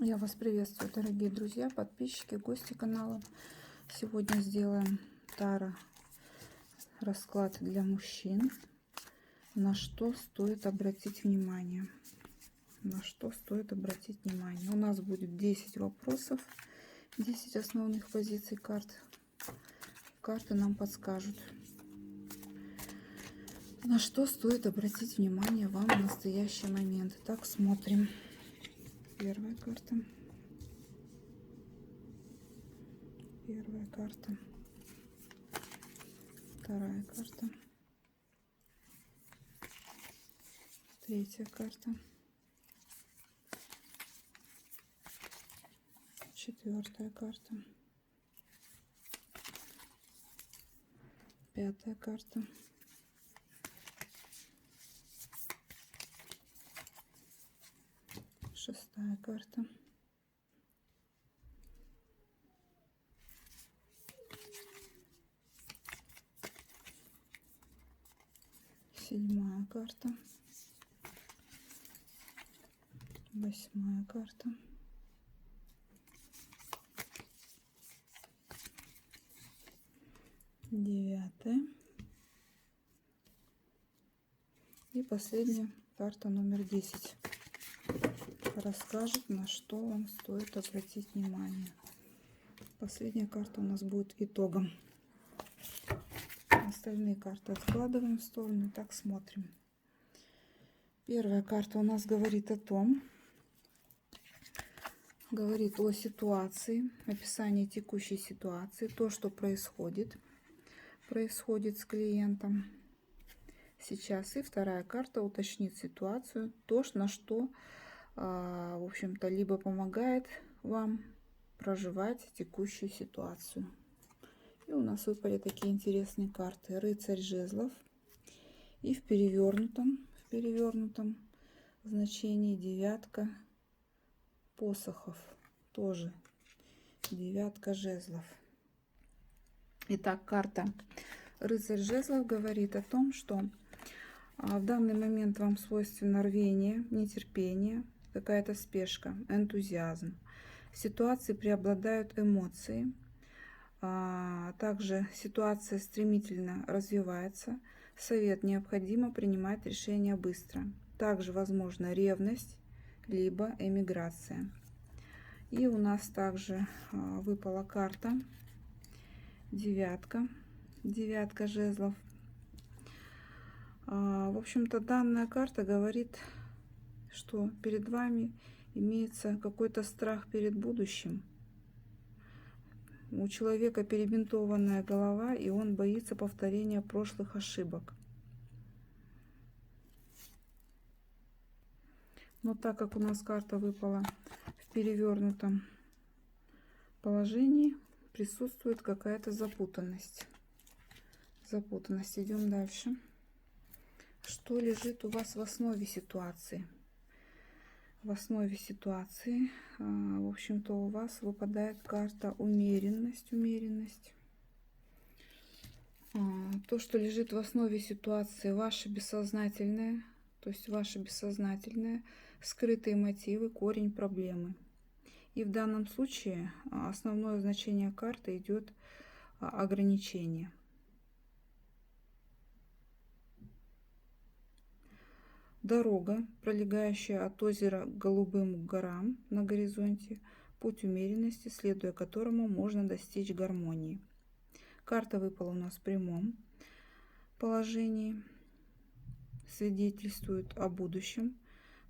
Я вас приветствую, дорогие друзья, подписчики, гости канала. Сегодня сделаем таро расклад для мужчин. На что стоит обратить внимание? На что стоит обратить внимание? У нас будет 10 вопросов, 10 основных позиций карт. Карты нам подскажут, на что стоит обратить внимание вам в настоящий момент. Так, смотрим. Первая карта. Первая карта. Вторая карта. Третья карта. Четвертая карта. Пятая карта. Шестая карта. Седьмая карта. Восьмая карта. Девятая. И последняя карта номер 10. Расскажет, на что вам стоит обратить внимание. Последняя карта у нас будет итогом. Остальные карты откладываем в сторону. Так, смотрим. Первая карта у нас говорит о том, говорит о ситуации, описании текущей ситуации, то, что происходит с клиентом сейчас. И вторая карта уточнит ситуацию, то, на что, в общем-то, либо помогает вам проживать текущую ситуацию. И у нас выпали такие интересные карты: рыцарь жезлов, и в перевернутом значении девятка посохов, тоже девятка жезлов. Итак, карта рыцарь жезлов говорит о том, что в данный момент вам свойственно рвение, нетерпение, какая-то спешка, энтузиазм. В ситуации преобладают эмоции. Также ситуация стремительно развивается. Совет: необходимо принимать решения быстро. Также возможна ревность, либо эмиграция. И у нас также выпала карта девятка жезлов. В общем-то, данная карта говорит, что перед вами имеется какой-то страх перед будущим. У человека перебинтованная голова, и он боится повторения прошлых ошибок. Но так как у нас карта выпала в перевернутом положении, присутствует какая-то запутанность. Идем дальше. Что лежит у вас в основе ситуации? В основе ситуации, в общем-то, у вас выпадает карта умеренность. То, что лежит в основе ситуации, ваше бессознательное, то есть ваше бессознательное, скрытые мотивы, корень проблемы. И в данном случае основное значение карты идет ограничение. Дорога, пролегающая от озера к голубым горам на горизонте, путь умеренности, следуя которому можно достичь гармонии. Карта выпала у нас в прямом положении, свидетельствует о будущем,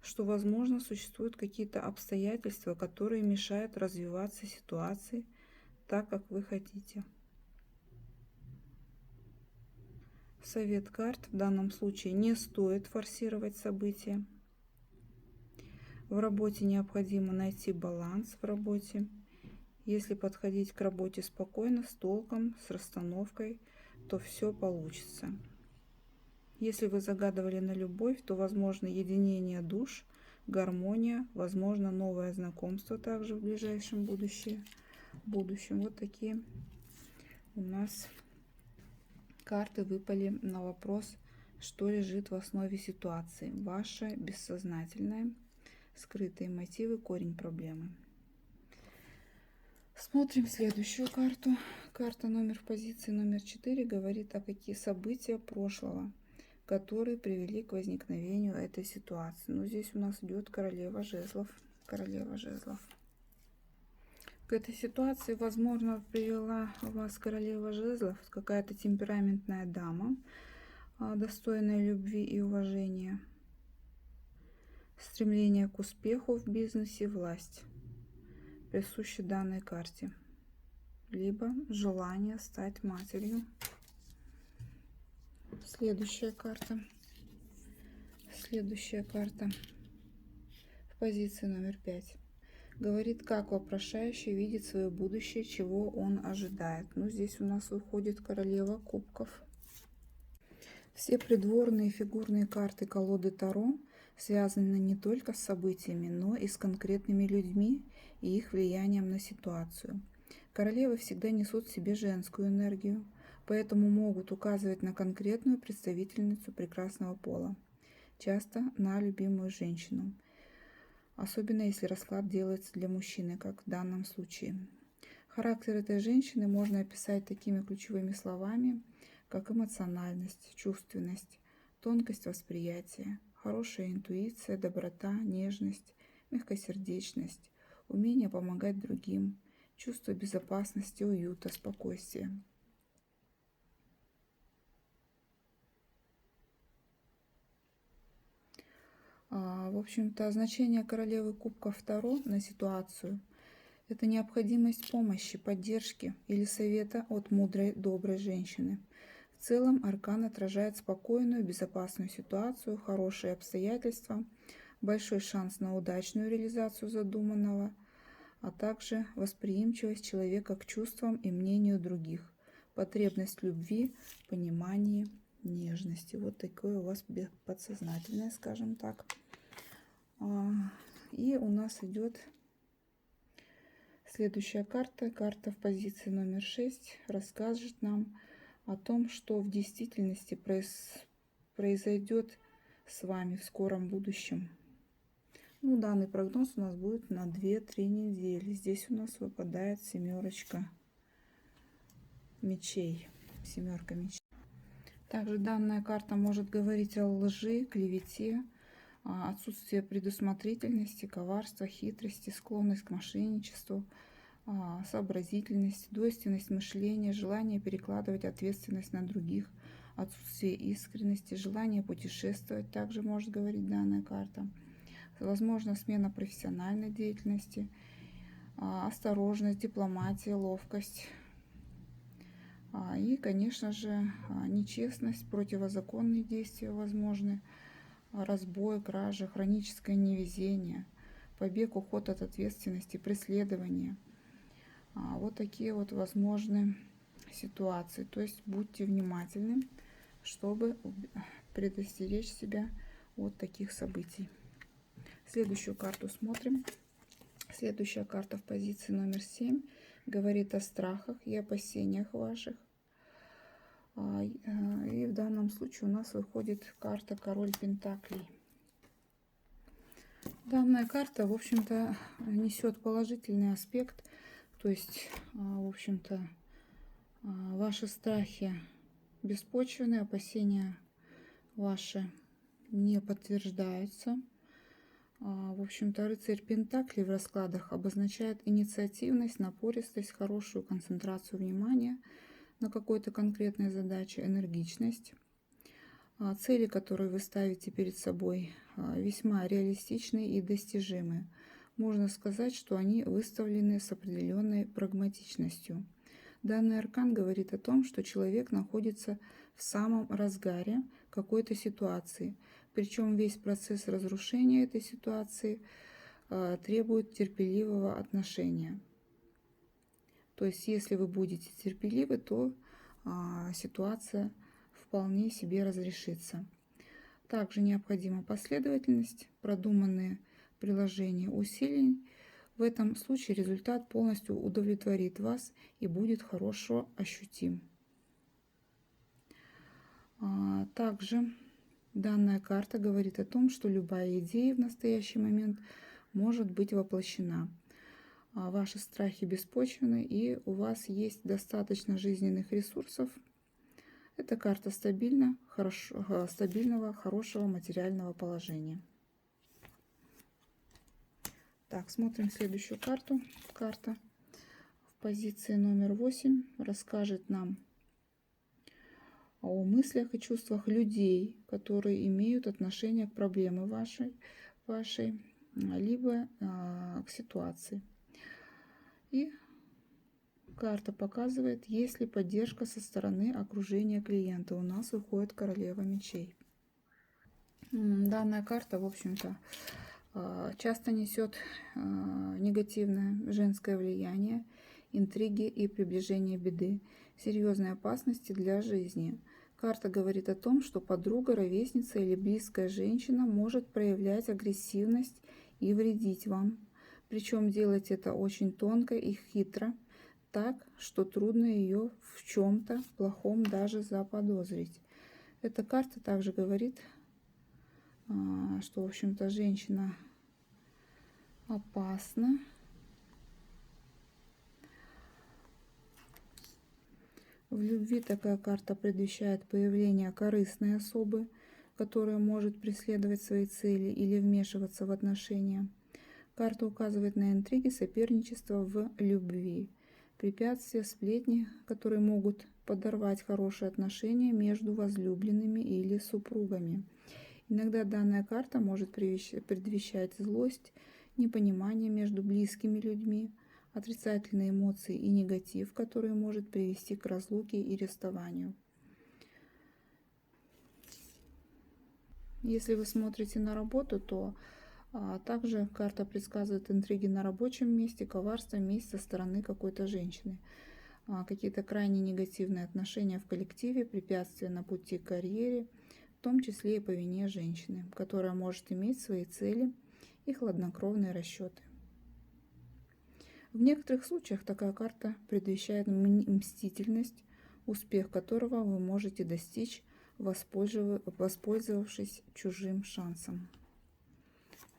что, возможно, существуют какие-то обстоятельства, которые мешают развиваться ситуации так, как вы хотите. Совет карт: в данном случае не стоит форсировать события. В работе необходимо найти баланс в работе. Если подходить к работе спокойно, с толком, с расстановкой, то все получится. Если вы загадывали на любовь, то возможно единение душ, гармония, возможно новое знакомство также в ближайшем будущем. Вот такие у нас карты выпали на вопрос, что лежит в основе ситуации. Ваше бессознательное, скрытые мотивы, корень проблемы. Смотрим следующую карту. Карта номер в позиции номер 4 говорит о какие события прошлого, которые привели к возникновению этой ситуации. Но здесь у нас идет королева жезлов. Королева жезлов. К этой ситуации, возможно, привела вас королева жезлов, какая-то темпераментная дама, достойная любви и уважения, стремление к успеху в бизнесе, власть, присущи данной карте, либо желание стать матерью. Следующая карта. Следующая карта в позиции номер 5 говорит, как вопрошающий видит свое будущее, чего он ожидает. Ну, здесь у нас выходит королева кубков. Все придворные фигурные карты колоды Таро связаны не только с событиями, но и с конкретными людьми и их влиянием на ситуацию. Королевы всегда несут в себе женскую энергию, поэтому могут указывать на конкретную представительницу прекрасного пола, часто на любимую женщину, особенно если расклад делается для мужчины, как в данном случае. Характер этой женщины можно описать такими ключевыми словами, как эмоциональность, чувственность, тонкость восприятия, хорошая интуиция, доброта, нежность, мягкосердечность, умение помогать другим, чувство безопасности, уюта, спокойствия. В общем-то, значение королевы кубков Таро на ситуацию – это необходимость помощи, поддержки или совета от мудрой, доброй женщины. В целом аркан отражает спокойную, безопасную ситуацию, хорошие обстоятельства, большой шанс на удачную реализацию задуманного, а также восприимчивость человека к чувствам и мнению других, потребность в любви, понимании, нежности. Вот такое у вас подсознательное, скажем так. И у нас идет следующая карта. Карта в позиции номер 6 расскажет нам о том, что в действительности произойдет с вами в скором будущем. Ну, данный прогноз у нас будет на 2-3 недели. Здесь у нас выпадает семерочка мечей. Семерка мечей. Также данная карта может говорить о лжи, клевете, отсутствие предусмотрительности, коварства, хитрости, склонность к мошенничеству, сообразительность, двойственность мышления, желание перекладывать ответственность на других, отсутствие искренности, желание путешествовать, также может говорить данная карта. Возможно, смена профессиональной деятельности, осторожность, дипломатия, ловкость. И, конечно же, нечестность, противозаконные действия возможны, разбой, кража, хроническое невезение, побег, уход от ответственности, преследование. Вот такие вот возможны ситуации. То есть будьте внимательны, чтобы предостеречь себя от таких событий. Следующую карту смотрим. Следующая карта в позиции номер 7 говорит о страхах и опасениях ваших. И в данном случае у нас выходит карта Король Пентаклей. Данная карта, в общем-то, несет положительный аспект. То есть, в общем-то, ваши страхи беспочвенны, опасения ваши не подтверждаются. В общем-то, рыцарь Пентаклей в раскладах обозначает инициативность, напористость, хорошую концентрацию внимания на какой-то конкретной задаче, энергичность. Цели, которые вы ставите перед собой, весьма реалистичны и достижимы. Можно сказать, что они выставлены с определенной прагматичностью. Данный аркан говорит о том, что человек находится в самом разгаре какой-то ситуации. Причем весь процесс разрушения этой ситуации требует терпеливого отношения. То есть, если вы будете терпеливы, то ситуация вполне себе разрешится. Также необходима последовательность, продуманные приложения усилий. В этом случае результат полностью удовлетворит вас и будет хорошо ощутим. Также данная карта говорит о том, что любая идея в настоящий момент может быть воплощена. Ваши страхи беспочвены, и у вас есть достаточно жизненных ресурсов. Это карта стабильного, хорошего материального положения. Так, смотрим следующую карту. Карта в позиции номер 8 расскажет нам о мыслях и чувствах людей, которые имеют отношение к проблеме вашей либо к ситуации. И карта показывает, есть ли поддержка со стороны окружения клиента. У нас выходит королева мечей. Данная карта, в общем-то, часто несет негативное женское влияние, интриги и приближение беды, серьезные опасности для жизни. Карта говорит о том, что подруга, ровесница или близкая женщина может проявлять агрессивность и вредить вам. Причем делать это очень тонко и хитро, так, что трудно ее в чем-то плохом даже заподозрить. Эта карта также говорит, что, в общем-то, женщина опасна. В любви такая карта предвещает появление корыстной особы, которая может преследовать свои цели или вмешиваться в отношения. Карта указывает на интриги, соперничество в любви, препятствия, сплетни, которые могут подорвать хорошие отношения между возлюбленными или супругами. Иногда данная карта может предвещать злость, непонимание между близкими людьми, отрицательные эмоции и негатив, который может привести к разлуке и расставанию. Если вы смотрите на работу, то также карта предсказывает интриги на рабочем месте, коварство, месть со стороны какой-то женщины, какие-то крайне негативные отношения в коллективе, препятствия на пути к карьере, в том числе и по вине женщины, которая может иметь свои цели и хладнокровные расчеты. В некоторых случаях такая карта предвещает мстительность, успех которого вы можете достичь, воспользовавшись чужим шансом.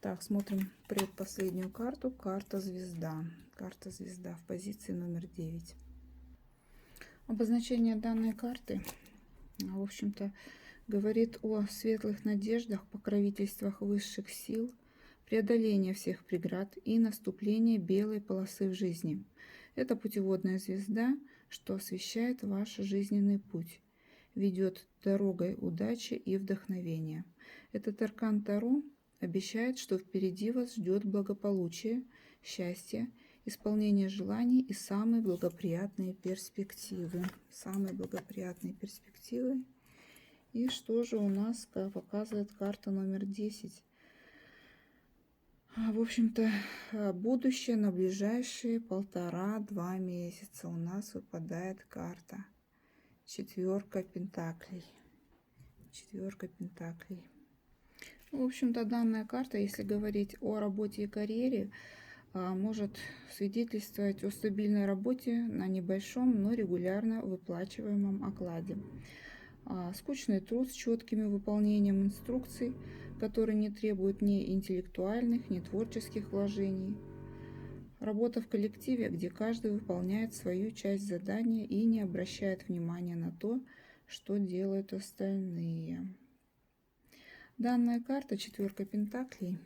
Так, смотрим предпоследнюю карту. Карта звезда. Карта звезда в позиции номер 9. Обозначение данной карты, в общем-то, говорит о светлых надеждах, покровительствах высших сил, преодоление всех преград и наступление белой полосы в жизни. Это путеводная звезда, что освещает ваш жизненный путь, ведет дорогой удачи и вдохновения. Этот аркан Таро обещает, что впереди вас ждет благополучие, счастье, исполнение желаний и самые благоприятные перспективы. Самые благоприятные перспективы. И что же у нас показывает карта номер 10? В общем-то, будущее на ближайшие 1,5-2 месяца у нас выпадает карта четверка пентаклей. Четверка пентаклей. В общем-то, данная карта, если говорить о работе и карьере, может свидетельствовать о стабильной работе на небольшом, но регулярно выплачиваемом окладе. Скучный труд с четким выполнением инструкций, которые не требуют ни интеллектуальных, ни творческих вложений. Работа в коллективе, где каждый выполняет свою часть задания и не обращает внимания на то, что делают остальные. Данная карта, четверка пентаклей,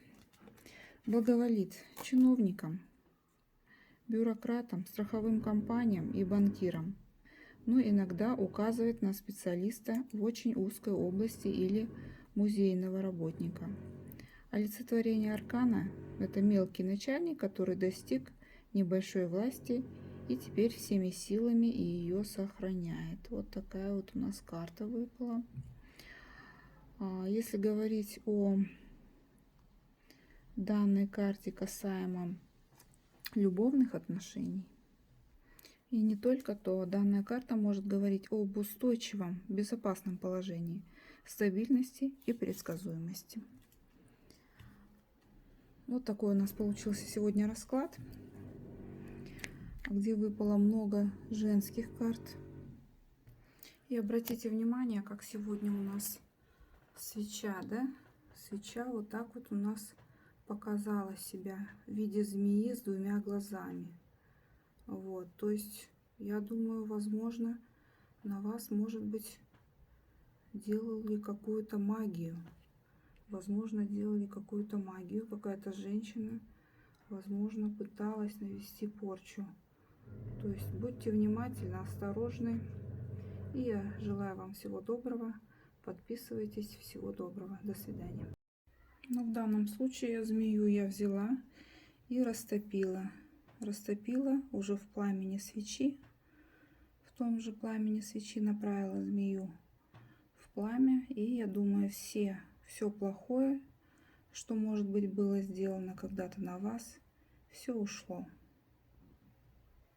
благоволит чиновникам, бюрократам, страховым компаниям и банкирам, но иногда указывает на специалиста в очень узкой области или музейного работника. Олицетворение аркана – это мелкий начальник, который достиг небольшой власти и теперь всеми силами ее сохраняет. Вот такая вот у нас карта выпала. Если говорить о данной карте касаемо любовных отношений, и не только, то данная карта может говорить об устойчивом, безопасном положении, стабильности и предсказуемости. Вот такой у нас получился сегодня расклад, где выпало много женских карт. И обратите внимание, как сегодня у нас свеча, да? Свеча вот так вот у нас показала себя в виде змеи с двумя глазами. Вот, то есть, я думаю, возможно, на вас, может быть, делали какую-то магию. Возможно, делали какую-то магию. Какая-то женщина, возможно, пыталась навести порчу. То есть, будьте внимательны, осторожны. И я желаю вам всего доброго. Подписывайтесь. Всего доброго. До свидания. Ну, в данном случае змею я взяла и растопила. Растопила уже в пламени свечи. В том же пламени свечи направила змею в пламя. И я думаю, все плохое, что, может быть, было сделано когда-то на вас, все ушло.